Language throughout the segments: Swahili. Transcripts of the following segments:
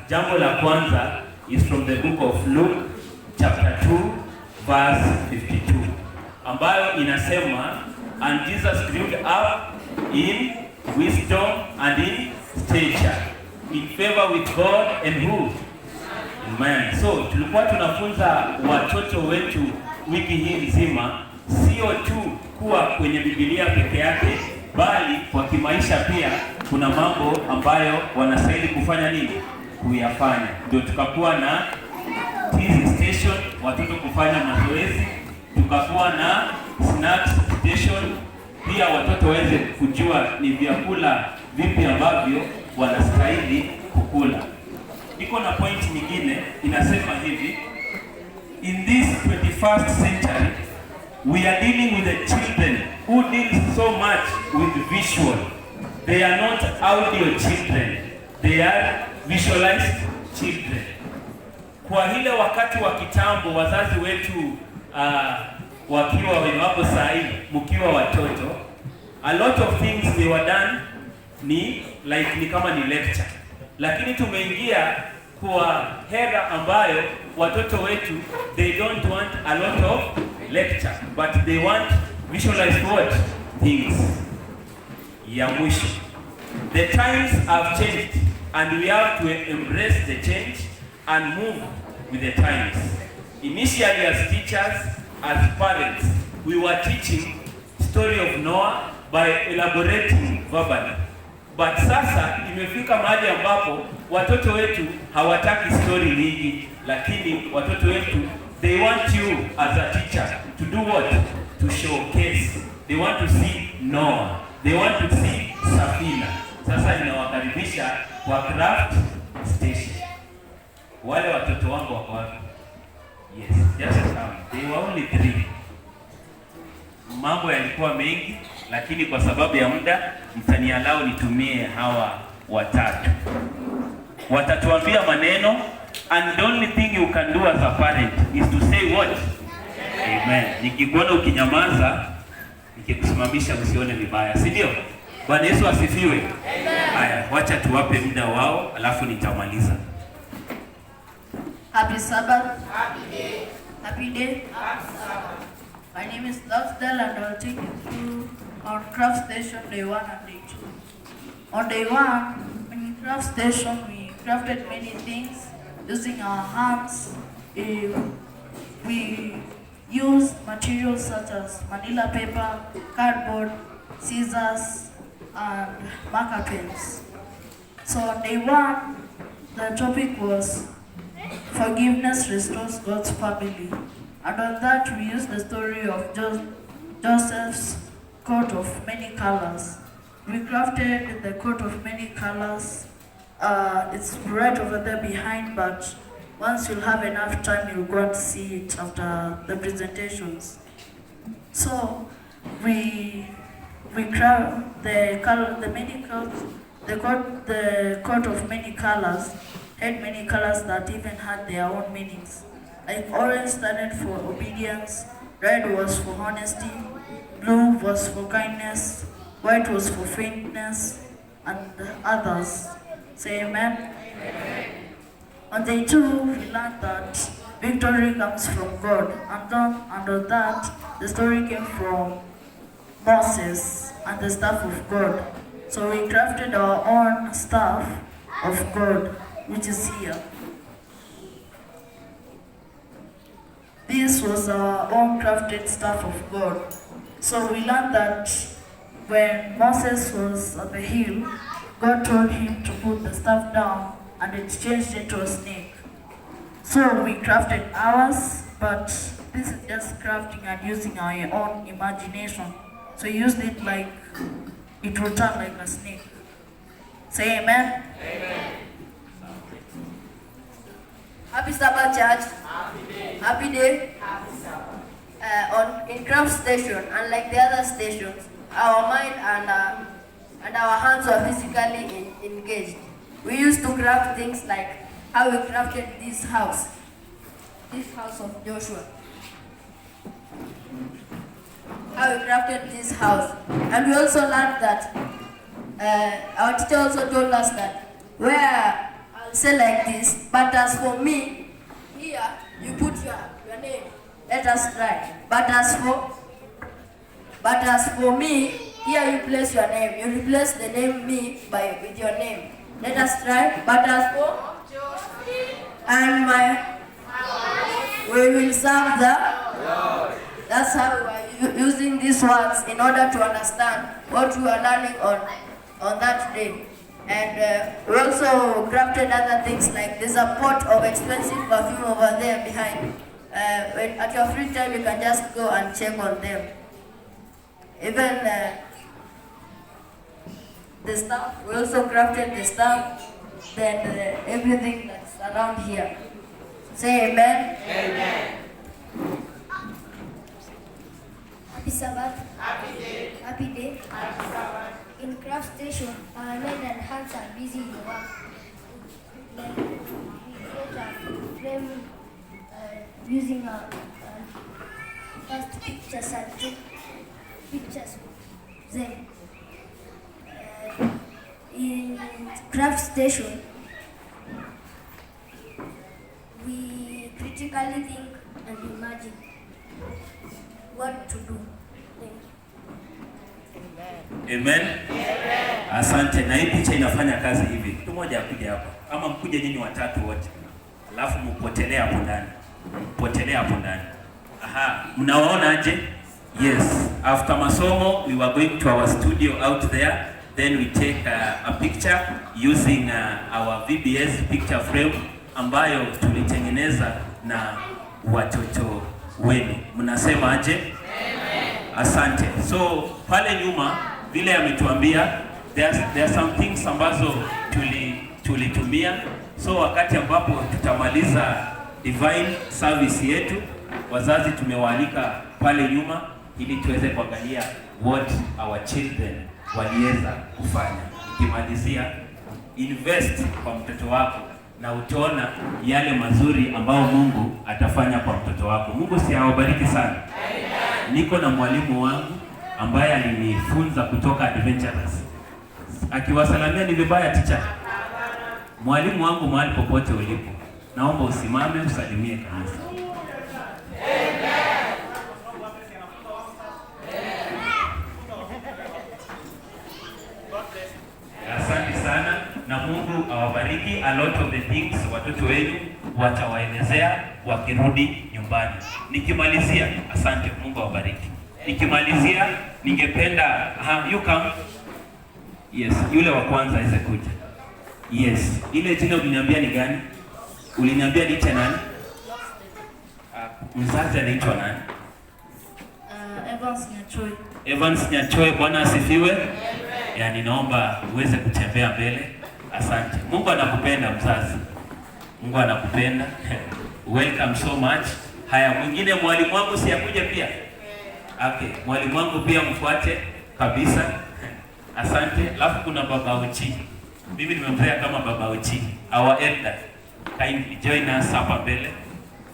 Jambo la kwanza is from the book of Luke chapter 2 verse 52 ambayo inasema, and Jesus grew up in wisdom and in stature, in favor with God and who? Man. So tulikuwa tunafunza watoto wetu wiki hii nzima, sio tu kuwa kwenye Biblia peke yake, bali kwa kimaisha pia kuna mambo ambayo wanastahili kufanya nini? Kuyafanya. Ndio tukakuwa na teasing station, watoto kufanya mazoezi, tukakuwa na snacks station, pia watoto waweze kujua ni vyakula vipi ambavyo wanastahili kukula. Iko na point nyingine inasema hivi, in this 21st century we are dealing with the children who deal so much with visual. They are not audio children, they are visualized children. Kwa ile wakati wa kitambo wazazi wetu wakiwa wapo sahi, mkiwa watoto, a lot of things they were done ni kama ni lecture. Lakini tumeingia kwa era ambayo watoto wetu they don't want a lot of lecture, but they want visualized what? Things. Ya mwisho, the times have changed and we have to embrace the change and move with the times. Initially as teachers, as parents, we were teaching story of Noah by elaborating verbally. But sasa imefika mahali ambapo watoto wetu hawataki story nyingi, lakini watoto wetu they want you as a teacher to do what? To showcase. They want to see Noah. They want to see Safina. Sasa ninawakaribisha kwa craft station. Wale watoto wangu wako wapi? Yes, just come. They were only 3. Mambo yalikuwa mengi, lakini kwa sababu ya muda mtanialao nitumie hawa watatu. Watatuambia maneno, and the only thing you can do as a parent is to say what? Amen. Nikikuona ukinyamaza, nikikusimamisha usione vibaya, si ndio? Bwana Yesu asifiwe. Amen. Haya, wacha tuwape muda wao alafu nitamaliza. Happy Sabbath. Happy day. Happy day. Happy Sabbath. My name is Lovedale and I'll take you through our craft station day 1 and day 2. On day 1, in craft station, we crafted many things using our hands. We used materials such as manila paper, cardboard, scissors, and marker pens. So on day 1, the topic was forgiveness restores God's family. And on that, we used the story of Joseph's coat of many colors. We crafted the coat of many colors. It's right over there behind, but once you'll have enough time, you'll go and see it after the presentations. So we craft the coat of many colors had many colors that even had their own meanings. Like orange standed for obedience, red was for honesty, blue was for kindness, white was for faintness, and others. Say amen. Amen. On day 2, we learned that victory comes from God, and under that, the story came from Moses and the staff of God. So we crafted our own staff of God, which is here. This was our own crafted staff of God. So we learned that when Moses was at the hill, God told him to put the staff down and it changed into a snake. So we crafted ours, but this is just crafting and using our own imagination. So we used it like it would turn like a snake. Say amen. Amen. Happy Sabbath, church. Happy day. Happy day. Happy Sabbath. In craft station, unlike the other stations, our mind and our hands were physically engaged. We used to craft things like how we crafted this house of Joshua. How we crafted this house. And we also learned that our teacher also told us that where will say like this. But as for me, here you put your name. Let us try. But as for me, here you place your name. You replace the name me with your name. Let us try. But as for and we will serve the Lord. That's how we are using these words in order to understand what we are learning on that day. And we also crafted other things, like there's a pot of expensive perfume over there behind. At your free time, you can just go and check on them. Even the stuff, we also crafted the stuff, then everything that's around here. Say amen. Amen. Happy Sabbath. Happy day. Happy day. Happy Sabbath. In craft station, our men and hands are busy in the work. Like we create a frame using our first pictures and take pictures then. In craft station, we critically think and imagine what to do. Amen. Asante. Na hii picha inafanya kazi hivi. Mtu mmoja akuje hapa. Ama mkuje nyinyi watatu wote. Alafu mpotelee hapo ndani. Mpotelee hapo ndani. Aha, mnaona aje? Yes. After masomo we were going to our studio out there. Then we take a picture using our VBS picture frame ambayo tulitengeneza na watoto wenu. Mnasema aje? Asante. So pale nyuma vile ametuambia there are some things ambazo tulitumia. So wakati ambapo tutamaliza divine service yetu, wazazi tumewaalika pale nyuma ili tuweze kuangalia what our children waliweza kufanya. Ikimalizia, invest kwa mtoto wako na utaona yale mazuri ambayo Mungu atafanya kwa mtoto wako. Mungu si awabariki sana. Niko na mwalimu wangu ambaye alinifunza kutoka Adventures. Akiwasalamia ni vibaya teacher. Mwalimu wangu mahali popote ulipo, naomba usimame usalimie kanisa. Asante sana na Mungu awabariki. A lot of the things watoto wenu watawaelezea wakirudi nyumbani. Nikimalizia, asante, Mungu awabariki. Nikimalizia, ningependa you come. Yes, yule wa kwanza aweze kuja. Yes, ile jina uliniambia ni gani? Uliniambia ni nani? Mzazi anaitwa nani? Evans Nyachoe. Evans Nyachoe, Bwana asifiwe. Yani naomba uweze kutembea mbele. Asante. Mungu anakupenda mzazi. Mungu anakupenda. Welcome so much. Haya, mwingine mwalimu wangu si akuje pia? Okay, mwalimu wangu pia mfuate kabisa. Asante. Alafu kuna baba Uchi. Mimi nimemzoea kama baba Uchi. Our elder. Kindly join us hapa mbele.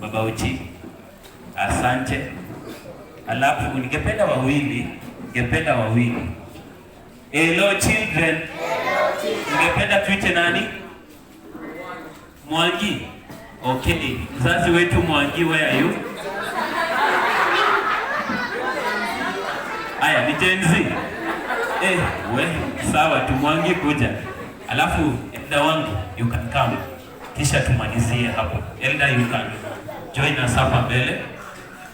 Baba Uchi. Asante. Alafu ningependa wawili. Hello children. Ningependa tuite nani? Mwangi. Okay. Mzazi wetu Mwangi, where are you? Aya, ni Gen Z. Sawa tu Mwangi kuja. Alafu elder wangu, you can come. Kisha tumalizie hapo. Elder, you can join us hapa mbele.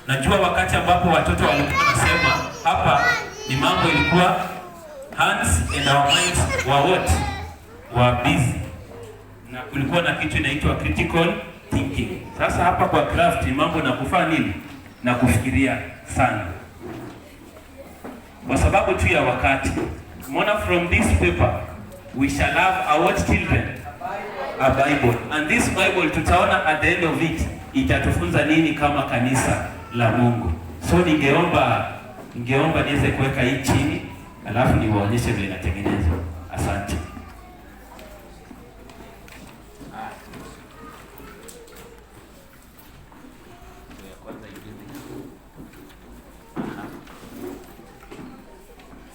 Najua wakati ambapo watoto walikuwa nasema hapa ni mambo ilikuwa hands and our minds were busy. Na kulikuwa na kitu inaitwa critical thinking. Sasa hapa kwa craft mambo na kufanya nini? Na kufikiria sana. Kwa sababu tu ya wakati. Mona, from this paper we shall have our children a Bible. And this Bible tutaona at the end of it itatufunza nini kama kanisa la Mungu. So ningeomba niweze kuweka hii chini alafu niwaonyeshe vile inatengenezwa. Asante.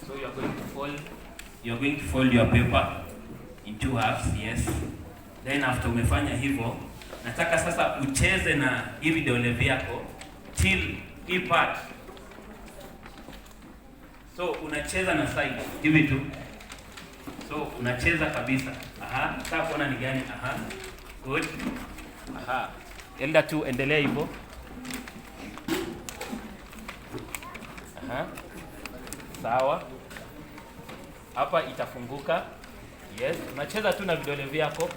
So you're going to fold your paper in two halves, yes. Then after umefanya hivyo, nataka sasa ucheze na hivi vidole vyako till hii part. So unacheza na side hivi tu. So unacheza kabisa. Aha, sasa kuona ni gani? Aha. Good. Aha. Elda tu endelea hivyo. Aha. Sawa. Hapa itafunguka. Yes, unacheza tu na vidole vyako.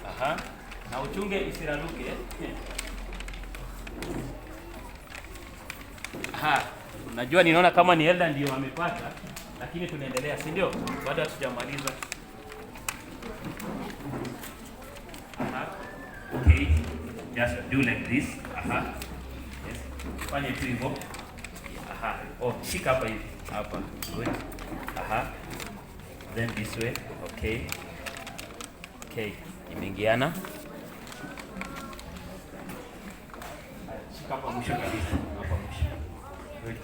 Aha. Na uchunge isiraruke. Aha. Najua ninaona kama ni Elda ndio amepata, lakini tunaendelea, si ndio? Bado hatujamaliza. Aha. Okay. Just do like this. Aha. Yes. Fanya tu hivyo. Aha. Oh, shika hapa hivi. Hapa. Good. Aha. Then this way. Okay. Okay. Imeingiana. Shika hapa mwisho kabisa. Hapa mwisho. Good.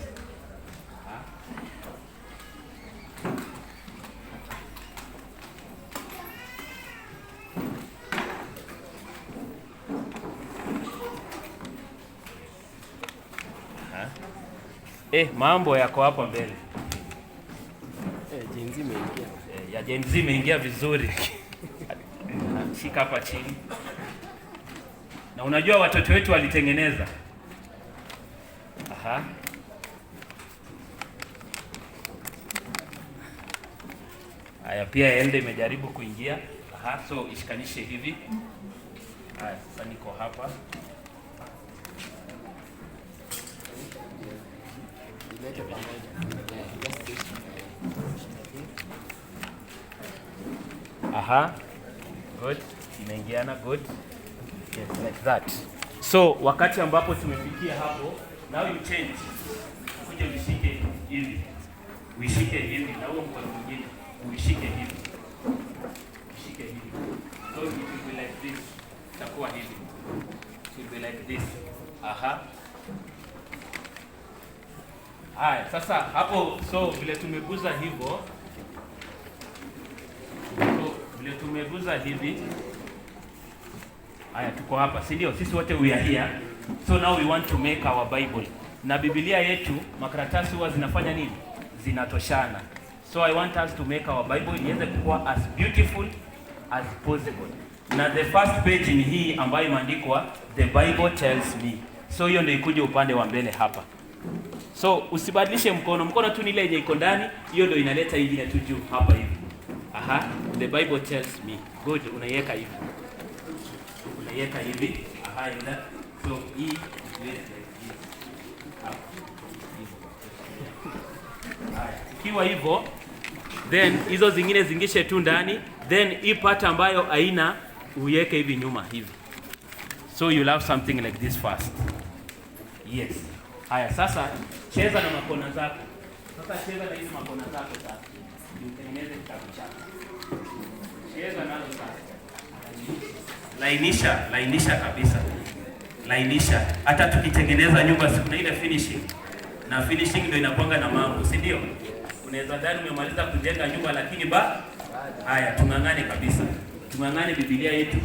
Aha. Mambo yako hapa mbele. Gen Z imeingia. Ya Gen Z imeingia vizuri. Shika hapa chini. Na unajua watoto wetu walitengeneza. Aha. Haya, pia Elda imejaribu kuingia. Aha, so ishikanishe hivi. Haya, sasa niko hapa. Ilete pamoja. Aha. Good. Imeingiana, good. Yes, like that. So, wakati ambapo tumefikia hapo, now you change. Kuja uishike hivi. Uishike hivi na huo mkono mwingine. Uishike hivi. Uishike hivi. So, it will be like this. Itakuwa hivi. It will be like this. Aha. Haya, sasa hapo, so vile tumeguza hivyo. So vile tumeguza hivi. Haya, tuko hapa, si ndio? Sisi wote we are here. So now we want to make our Bible. Na Biblia yetu makaratasi huwa zinafanya nini? Zinatoshana. So I want us to make our Bible iweze kuwa as beautiful as possible. Na the first page ni hii ambayo imeandikwa The Bible Tells Me. So hiyo ndio ikuje upande wa mbele hapa. So usibadilishe mkono tu ni ile yenye iko ndani, hiyo ndio inaleta ingine tu juu hapa hivi. Aha, The Bible Tells Me. Good, unaiweka hivi. Unaiweka hivi. Aha, ina. So hii ikiwa hivyo, then hizo zingine zingishe tu ndani, then hii part ambayo haina uiweke hivi nyuma hivi. So you'll have something like this first. Yes. Haya, sasa cheza na makona zako. Sasa cheza na hizo makona zako sasa. Utengeneze kitabu chako. Cheza nazo sasa. Lainisha kabisa. Lainisha. Hata tukitengeneza nyumba siku na ile finishing. Na finishing ndio inakuanga na mambo, si ndio? Unaweza dhani umemaliza kujenga nyumba lakini haya, tungangane kabisa. Tungangane Biblia yetu.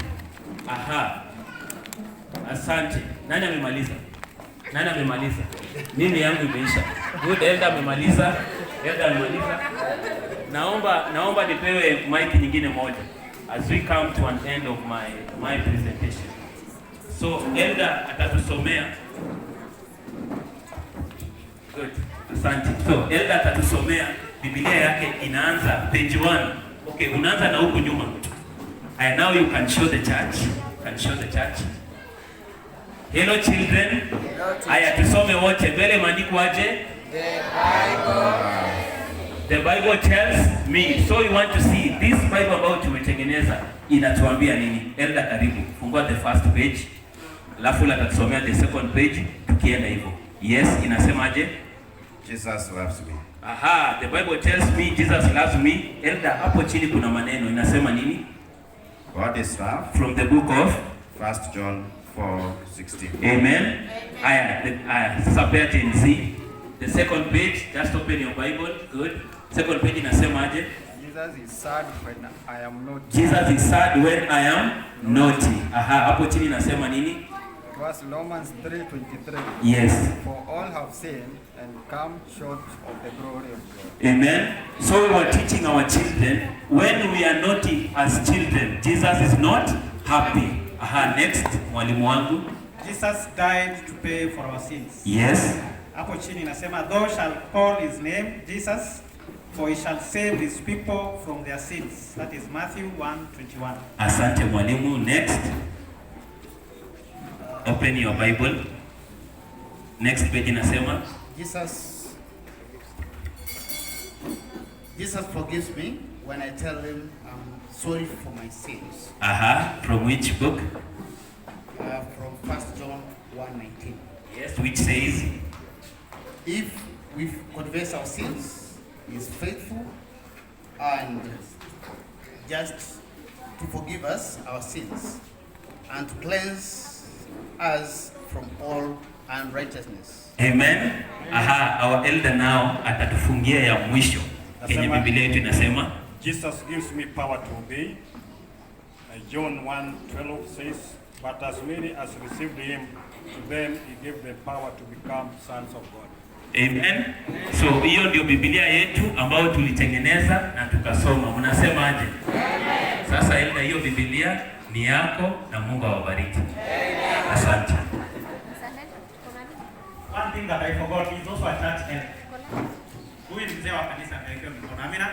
Aha. Asante. Nani amemaliza? Nani amemaliza? Mimi yangu imeisha. Good, Elda amemaliza. Naomba nipewe mic nyingine moja as we come to an end of my presentation. So Elda atatusomea. Good. Asante. So Elda atatusomea Biblia yake inaanza page 1. Okay, unaanza na huko nyuma. And now you can show the church. Hello children. Haya, tusome wote. Mbele maandiko aje? The Bible tells me. So you want to see this Bible ambayo tumetengeneza inatuambia nini? Elda, karibu. Fungua the first page. Alafu atatusomea the second page tukienda hivyo. Yes, inasemaje? Jesus loves me. Aha, the Bible tells me Jesus loves me. Elda, hapo chini kuna maneno inasema nini? God is love. From the book of 1 John 4:16. Amen. Aya, sasa pay attention. The second page, just open your Bible. Good. Second page inasemaje? Jesus is sad when I am not. Jesus is sad when I am naughty. Aha, hapo chini nasema nini? It was Romans 3:23. Yes. For all have sinned and come short of the glory of God. Amen. So we were teaching our children, when we are naughty as children, Jesus is not happy. Aha, next, mwalimu wangu. Jesus died to pay for our sins. Yes. Hapo chini inasema, thou shall call his name Jesus, for he shall save his people from their sins. That is Matthew 1:21. Asante mwalimu. Next. Open your Bible. Next page inasema, Jesus forgives me when I tell him I'm sorry for my sins. aha, from which book? From 1 John 1:19. Yes, which says, If we confess our sins, he is faithful and just to forgive us our sins and to cleanse us from all unrighteousness. amen. Aha, our elder now atatufungia ya mwisho kenye Biblia yetu inasema, Jesus gives me power to obey. John 1:12 says, but as many as received him, to them he gave the power to become sons of God. amen. So hiyo ndio Biblia yetu ambayo tulitengeneza na tukasoma. Mnasemaje? Sasa elder, hiyo Biblia ni yako na Mungu awabariki. Asante. One thing that I forgot is also a church elder. Huyu ni mzee wa kanisa, amewekewa mikono. Amina.